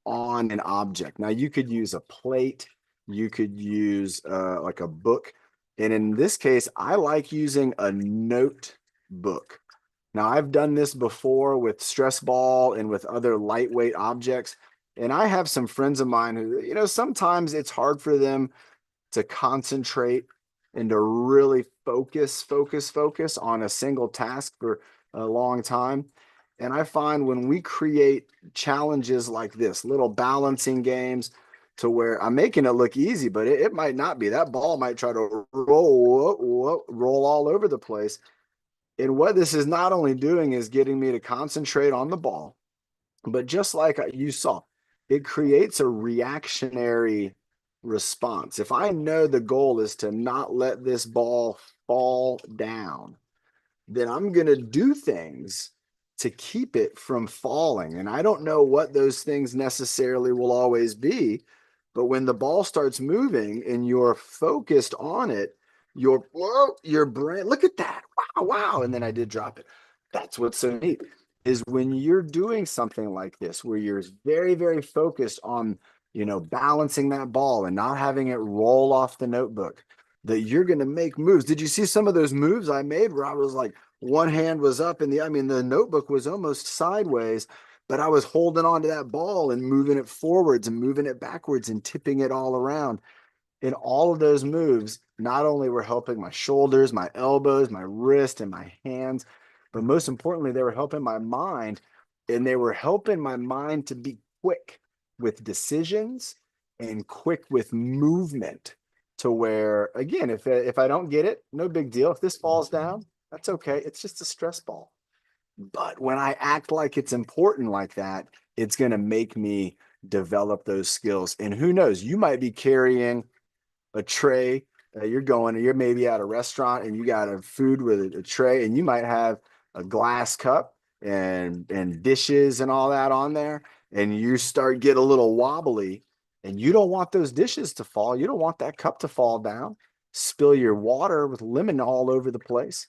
Speaker 1: on an object. Now you could use a plate, you could use like a book. And in this case, I like using a notebook. Now I've done this before with stress ball and with other lightweight objects. And I have some friends of mine who, sometimes it's hard for them to concentrate and to really focus on a single task for a long time. And I find when we create challenges like this, little balancing games to where I'm making it look easy, but it might not be. That ball might try to roll all over the place. And what this is not only doing is getting me to concentrate on the ball, but just like you saw, it creates a reactionary response. If I know the goal is to not let this ball fall down, then I'm going to do things to keep it from falling. And I don't know what those things necessarily will always be, but when the ball starts moving and you're focused on it, your brain, look at that. Wow. And then I did drop it. That's what's so neat is when you're doing something like this, where you're very, very focused on, balancing that ball and not having it roll off the notebook, that you're going to make moves. Did you see some of those moves I made where I was like, one hand was up and the notebook was almost sideways, but I was holding on to that ball and moving it forwards and moving it backwards and tipping it all around. And all of those moves not only were helping my shoulders, my elbows, my wrist, and my hands, but most importantly, they were helping my mind, and they were helping my mind to be quick with decisions and quick with movement, to where, again, if I don't get it, no big deal. If this falls down, that's okay. It's just a stress ball. But when I act like it's important like that, it's going to make me develop those skills. And who knows, you might be carrying a tray. You're maybe at a restaurant and you got a food with a tray, and you might have a glass cup and dishes and all that on there, and you start get a little wobbly, and you don't want those dishes to fall. You don't want that cup to fall down, spill your water with lemon all over the place.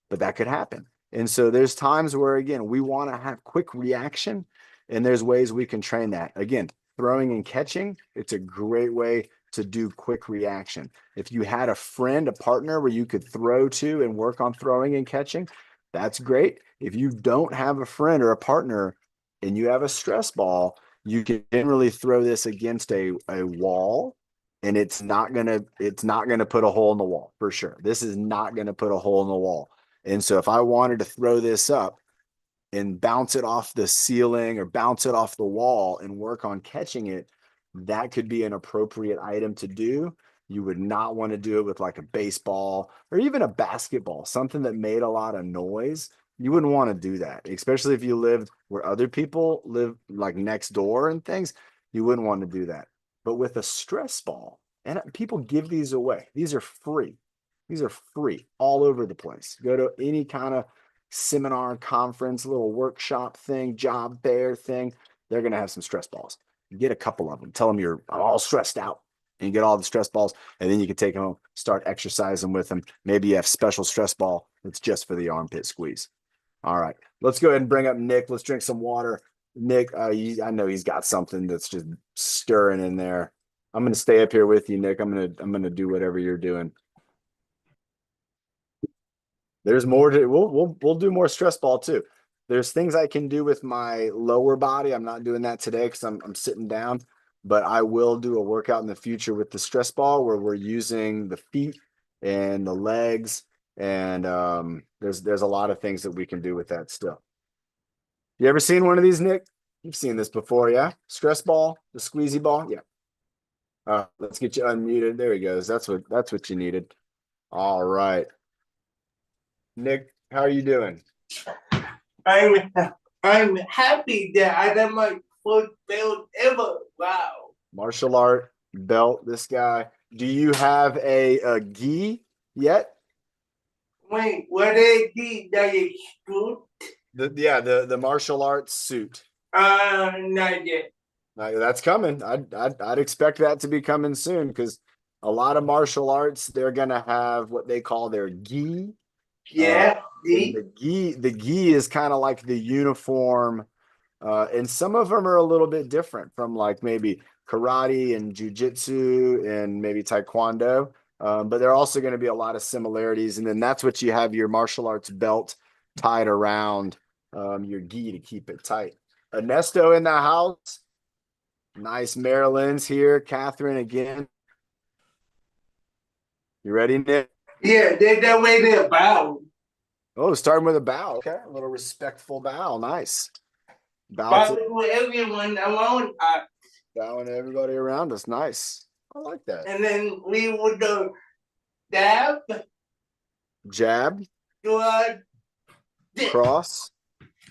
Speaker 1: But that could happen. And so there's times where, again, we want to have quick reaction, and there's ways we can train that. Again, throwing and catching, it's a great way to do quick reaction. If you had a friend, a partner where you could throw to and work on throwing and catching, that's great. If you don't have a friend or a partner and you have a stress ball, you can generally throw this against a wall, and it's not gonna put a hole in the wall for sure. This is not gonna put a hole in the wall. And so if I wanted to throw this up and bounce it off the ceiling or bounce it off the wall and work on catching it, that could be an appropriate item to do. You would not want to do it with like a baseball or even a basketball, something that made a lot of noise. You wouldn't want to do that, especially if you lived where other people live, like next door and things. You wouldn't want to do that. But with a stress ball, and people give these away, these are free. These are free all over the place. Go to any kind of seminar, conference, little workshop thing, job fair thing. They're going to have some stress balls. Get a couple of them. Tell them you're all stressed out, and you get all the stress balls, and then you can take them home, start exercising with them. Maybe you have special stress ball that's just for the armpit squeeze. All right, let's go ahead and bring up Nick. Let's drink some water. Nick, I know he's got something that's just stirring in there. I'm going to stay up here with you, Nick. I'm going to do whatever you're doing. There's more to we'll do more stress ball too. There's things I can do with my lower body. I'm not doing that today because I'm sitting down, but I will do a workout in the future with the stress ball where we're using the feet and the legs, and there's a lot of things that we can do with that still. You ever seen one of these, Nick? You've seen this before, yeah? Stress ball, the squeezy ball, yeah. Let's get you unmuted. There he goes. That's what you needed. All right. Nick, how are you doing?
Speaker 3: I'm happy that I got my first belt ever. Wow.
Speaker 1: Martial art belt, this guy. Do you have a gi yet?
Speaker 3: Wait, what is the suit?
Speaker 1: The martial arts suit.
Speaker 3: Not yet.
Speaker 1: That's coming. I'd expect that to be coming soon, because a lot of martial arts, they're gonna have what they call their gi.
Speaker 3: Yeah.
Speaker 1: The gi is kind of like the uniform, and some of them are a little bit different from like maybe karate and jujitsu and maybe taekwondo, but there are also going to be a lot of similarities. And then that's what you have your martial arts belt tied around your gi to keep it tight. Ernesto in the house. Nice. Marilyn's here. Catherine again. You ready, Nick?
Speaker 3: Yeah, they that way they bow.
Speaker 1: Oh, starting with a bow. Okay, a little respectful bow. Nice.
Speaker 3: Bow to everyone around us.
Speaker 1: Bowing to everybody around us. Nice. I like that.
Speaker 3: And then we would dab,
Speaker 1: Jab,
Speaker 3: do a dip.
Speaker 1: cross,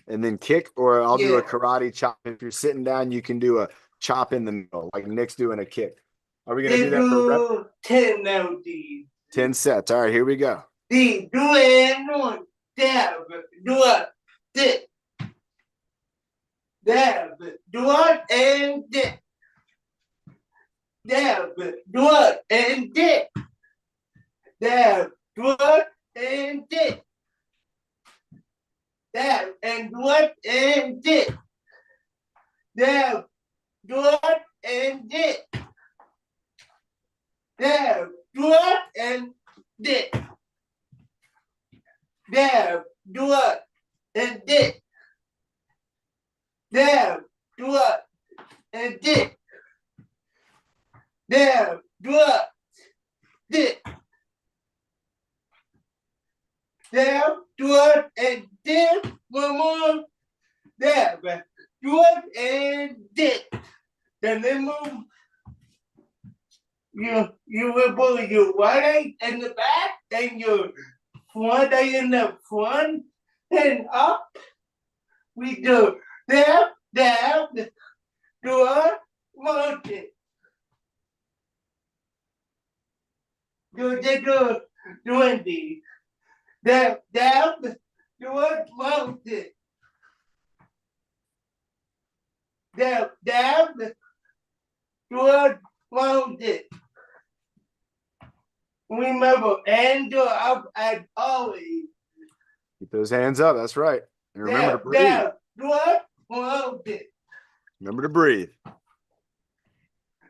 Speaker 1: and then kick, or I'll do a
Speaker 3: Yeah.
Speaker 1: karate chop. If you're sitting down, you can do a chop in the middle, like Nick's doing a kick. Are we going to do that for rep?
Speaker 3: 10 now, D.
Speaker 1: 10 sets. All right, here we go.
Speaker 3: D, do it on dab, do a dip. Dab, do it and dip. Dab, do it and dip. Dab, do it and dip. Dab, and do it and dip. Dab, do it and dip. Dab, do it and dip. Dab, do it and dip. Dab, There, do it, and this, one more. There, do it, and this. Then they move. You will put your right leg in the back, and your front leg in the front, and up. We do there, there, do it, mountain. Do 20. There, there, do it, mountain. There, there, do it, mountain. Remember, Andrew up and always.
Speaker 1: Keep those hands up. That's right. And remember to breathe.
Speaker 3: There, do it, mountain.
Speaker 1: Remember to breathe.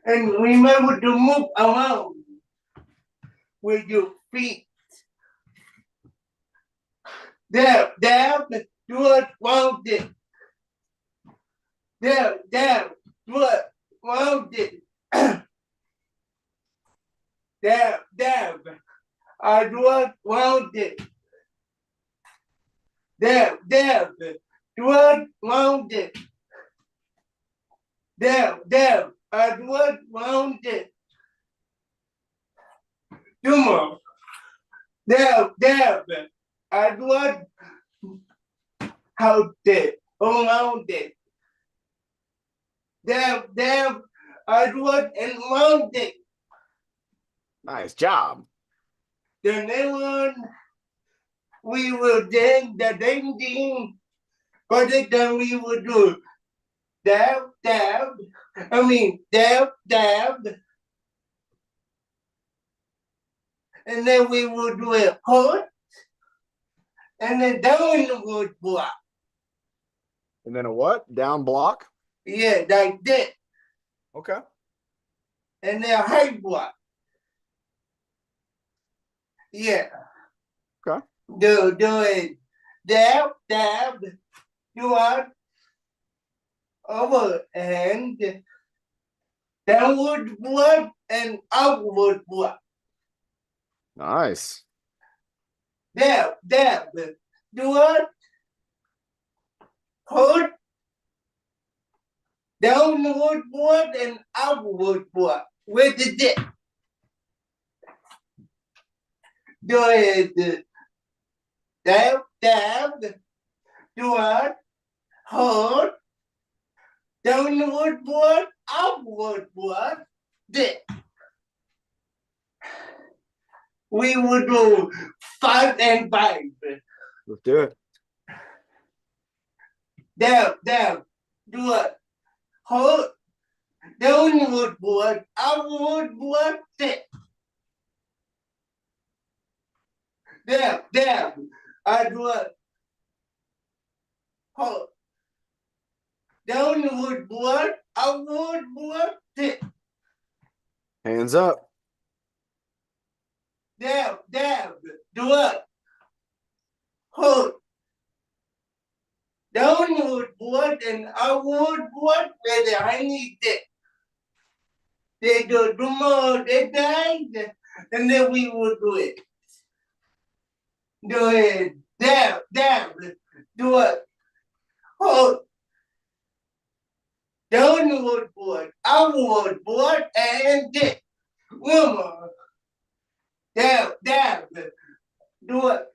Speaker 3: And remember to move around with your feet. There, do it, mountain. There, do it, mountain. There, I do it, mountain. There, do it, mountain. There, I do it, mountain. Two more. There, I do it, how dead, around it. There, I do it, and round it.
Speaker 1: Nice job.
Speaker 3: The next one, we will then the ding ding, but then we will do dab, dab, and then we will do a put, and then down would block.
Speaker 1: And then a what? Down block?
Speaker 3: Yeah, like that,
Speaker 1: Okay.
Speaker 3: and then high block. Yeah.
Speaker 1: Okay.
Speaker 3: Do it. Dab, do it over and downward blood and outward blood.
Speaker 1: Nice.
Speaker 3: Dab, do it. Put downward blood and outward blood. With the dip. Do it. Dab, do it. Hold. Downward blood, outward blood, dip. We will do 5 and 5.
Speaker 1: Let's do it.
Speaker 3: Dab, do it. Hold. Downward blood, outward blood, dip. Dab, I do it. Hold. Downward blood, outward blood, dip.
Speaker 1: Hands up.
Speaker 3: Dab, do it. Hold. Downward blood and outward blood, where I need it. They do more, they died, and then we will do it. Do it. Dab, do it. Hold. Downward blood, outward blood, and dip. One more. Dab, do it.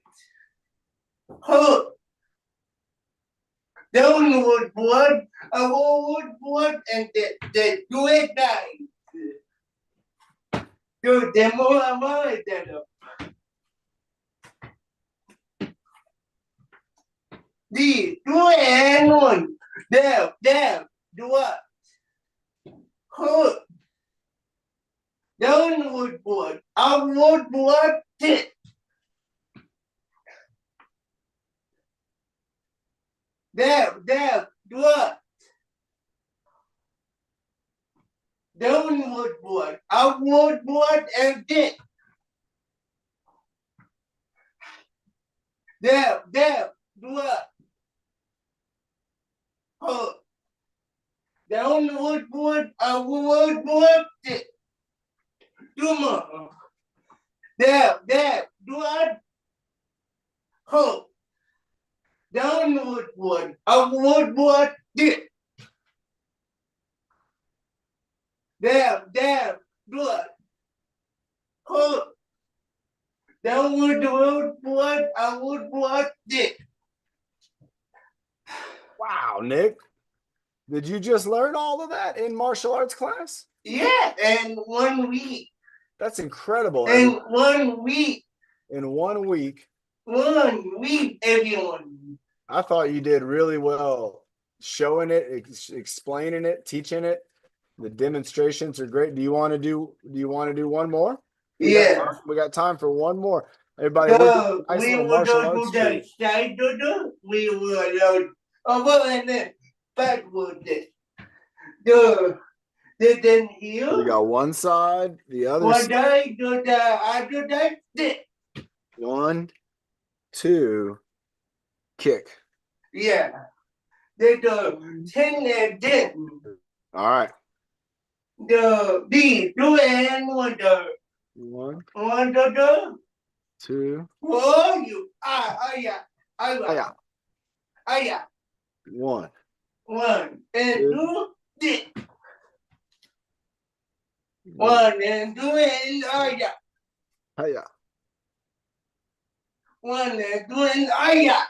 Speaker 3: Hold. Downward blood, outward blood, and dip. Do it nice. Do the more that. Do it and one. Dab, do it. Hold. Downward blood, outward blood, dip. Dab, do it. Downward blood, outward blood, and dip. Dab, do it. Hold. Downward blood, outward blood, dip. Two more. Dab, do it. Hope. Down Woodward. A Woodward dip. There, blood. Hope. Down Woodward, a Woodward dip.
Speaker 1: Wow, Nick. Did you just learn all of that in martial arts class?
Speaker 3: Yeah, and 1 week.
Speaker 1: That's incredible.
Speaker 3: In 1 week.
Speaker 1: In 1 week.
Speaker 3: 1 week, everyone.
Speaker 1: I thought you did really well showing it, explaining it, teaching it. The demonstrations are great. Do you want to do one more?
Speaker 3: Yeah.
Speaker 1: We got time for one more. Everybody,
Speaker 3: So
Speaker 1: nice
Speaker 3: we
Speaker 1: little
Speaker 3: will
Speaker 1: martial
Speaker 3: do
Speaker 1: arts
Speaker 3: the
Speaker 1: treat.
Speaker 3: side do. We will over and then backward. Then
Speaker 1: We
Speaker 3: here.
Speaker 1: got one side, the other
Speaker 3: One
Speaker 1: side.
Speaker 3: day do the other day. Dip.
Speaker 1: 1, 2, kick.
Speaker 3: Yeah. Then the 10 and 10.
Speaker 1: All right.
Speaker 3: The B, 2 and 1 the
Speaker 1: 1,
Speaker 3: 1 the
Speaker 1: 2,
Speaker 3: oh you yeah. Yeah.
Speaker 1: 1.
Speaker 3: 1 and 2 dip.
Speaker 1: 1.
Speaker 3: 1 and 2 and yeah.
Speaker 1: Hiya.
Speaker 3: 1 and 2 and yeah.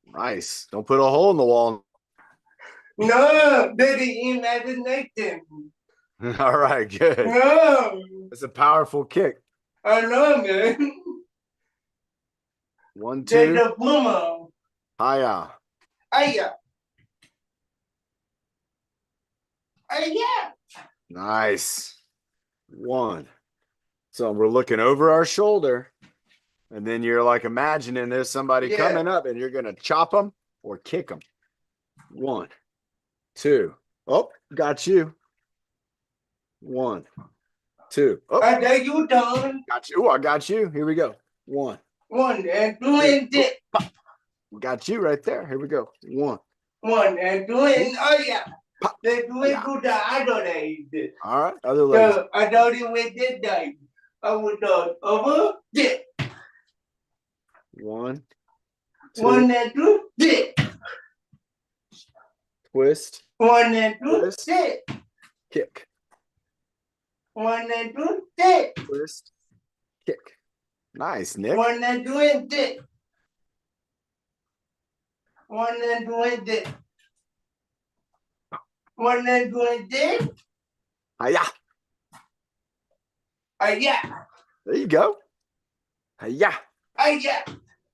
Speaker 1: Nice. Don't put a hole in the wall.
Speaker 3: No, very imagination.
Speaker 1: All right, good.
Speaker 3: No,
Speaker 1: It's a powerful kick.
Speaker 3: I know, man.
Speaker 1: 1,
Speaker 3: There's
Speaker 1: 2.
Speaker 3: a boomer.
Speaker 1: Hiya.
Speaker 3: Yeah. Yeah.
Speaker 1: Nice. 1. So we're looking over our shoulder, and then you're like imagining there's somebody
Speaker 3: Yeah.
Speaker 1: coming up, and you're gonna chop them or kick them. 1, 2. Oh, got you. 1, 2. Oh,
Speaker 3: I tell you done.
Speaker 1: got you. Oh, I got you. Here we go. 1.
Speaker 3: 1 and 2 and dip.
Speaker 1: Got you right there. Here we go. 1.
Speaker 3: 1 and 2 and yeah.
Speaker 1: Pop.
Speaker 3: They do it
Speaker 1: Yeah.
Speaker 3: to the other day.
Speaker 1: All right. Other leg.
Speaker 3: So I don't even did that. I would over dip.
Speaker 1: 1, 2.
Speaker 3: 1 and 2 dip.
Speaker 1: Twist.
Speaker 3: 1 and 2
Speaker 1: Twist.
Speaker 3: dip.
Speaker 1: Kick.
Speaker 3: 1 and 2 dip.
Speaker 1: Twist. Kick. Nice, Nick.
Speaker 3: 1 and 2 and dip. 1 and 2 and dip. 1 and 2 and dip.
Speaker 1: Hiya.
Speaker 3: Yeah.
Speaker 1: There you go. Hiya.
Speaker 3: Yeah.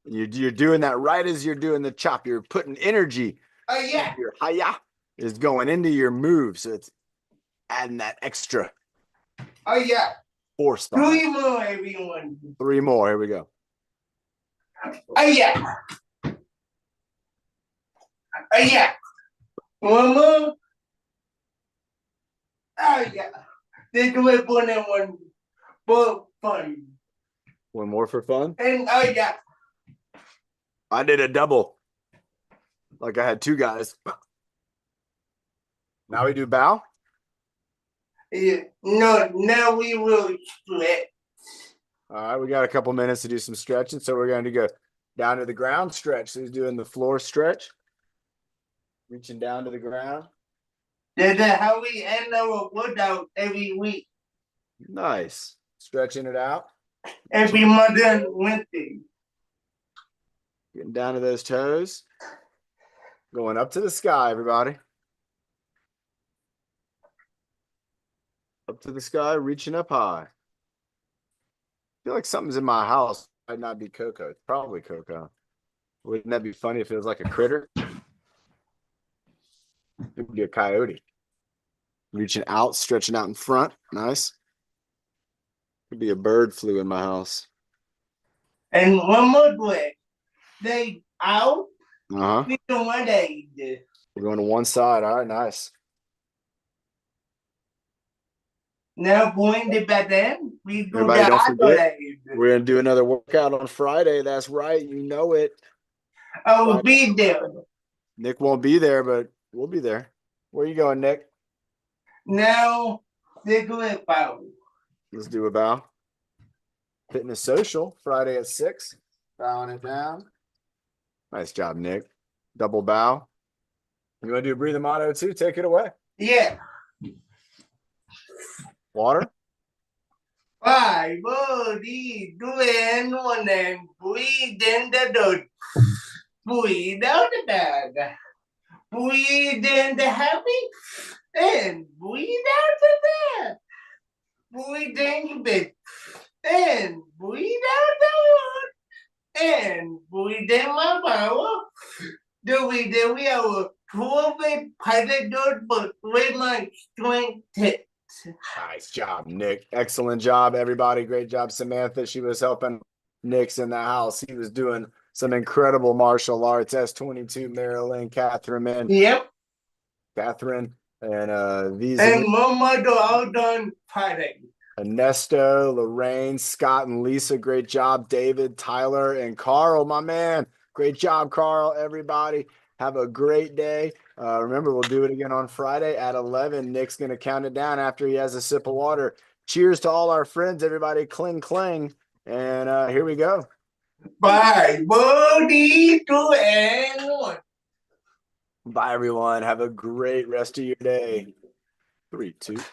Speaker 1: You're doing that right as you're doing the chop. You're putting energy.
Speaker 3: Yeah.
Speaker 1: Your hiya is going into your move, so it's adding that extra
Speaker 3: Yeah.
Speaker 1: force. behind it.
Speaker 3: 3 more, everyone.
Speaker 1: 3 more. Here we go.
Speaker 3: Yeah. Yeah. 1 more. Yeah. They do it 1 and 1 for fun.
Speaker 1: 1 more for fun.
Speaker 3: And yeah.
Speaker 1: I did a double. Like I had 2 guys. Now we do bow.
Speaker 3: Yeah. No, now we will split.
Speaker 1: All right, we got a couple minutes to do some stretching, so we're going to go down to the ground stretch. So he's doing the floor stretch, reaching down to the ground.
Speaker 3: That's how we end our workout every week,
Speaker 1: Nice. Stretching it out,
Speaker 3: every Monday and Wednesday.
Speaker 1: getting down to those toes, going up to the sky, everybody. Up to the sky, reaching up high. I feel like something's in my house. Might not be Coco. It's probably Coco. Wouldn't that be funny if it was like a critter? It would be a coyote. Reaching out, stretching out in front. Nice. Could be a bird flew in my house.
Speaker 3: And one more way. They out,
Speaker 1: Uh-huh.
Speaker 3: we don't want that.
Speaker 1: We're going to one side. All right, nice.
Speaker 3: Now going the back end, we do
Speaker 1: Everybody
Speaker 3: the
Speaker 1: don't
Speaker 3: other
Speaker 1: forget.
Speaker 3: leg.
Speaker 1: We're going to do another workout on Friday. That's right. You know it.
Speaker 3: I will be there.
Speaker 1: Nick won't be there, but we'll be there. Where you going, Nick?
Speaker 3: Now they do it power.
Speaker 1: Let's do a bow. Fitness Social, Friday at 6. Bowing it down. Nice job, Nick. Double bow. You want to do a breathing motto too? Take it away.
Speaker 3: Yeah.
Speaker 1: Water.
Speaker 3: 5, 4, 3, 2, and 1, and breathe in the dirt. Breathe out the bag. Breathe in the happy, and breathe out the bad. Breathe in your bed, and breathe out the wood, and breathe in my power. Do we have a 12 pilot dirt, but with my strength.
Speaker 1: Nice job, Nick. Excellent job, everybody. Great job, Samantha. She was helping Nick's in the house. He was doing some incredible martial arts. S22, Marilyn, Catherine,
Speaker 3: Yep.
Speaker 1: Catherine, and these
Speaker 3: And Mama do all done fighting.
Speaker 1: Ernesto, Lorraine, Scott, and Lisa. Great job, David, Tyler, and Carl, my man. Great job, Carl. Everybody, have a great day. Remember, we'll do it again on Friday at 11. Nick's going to count it down after he has a sip of water. Cheers to all our friends, everybody. Cling, cling. And here we go.
Speaker 3: 5, 4, 3, 2, and 1.
Speaker 1: Bye, everyone. Have a great rest of your day. 3, 2, 1.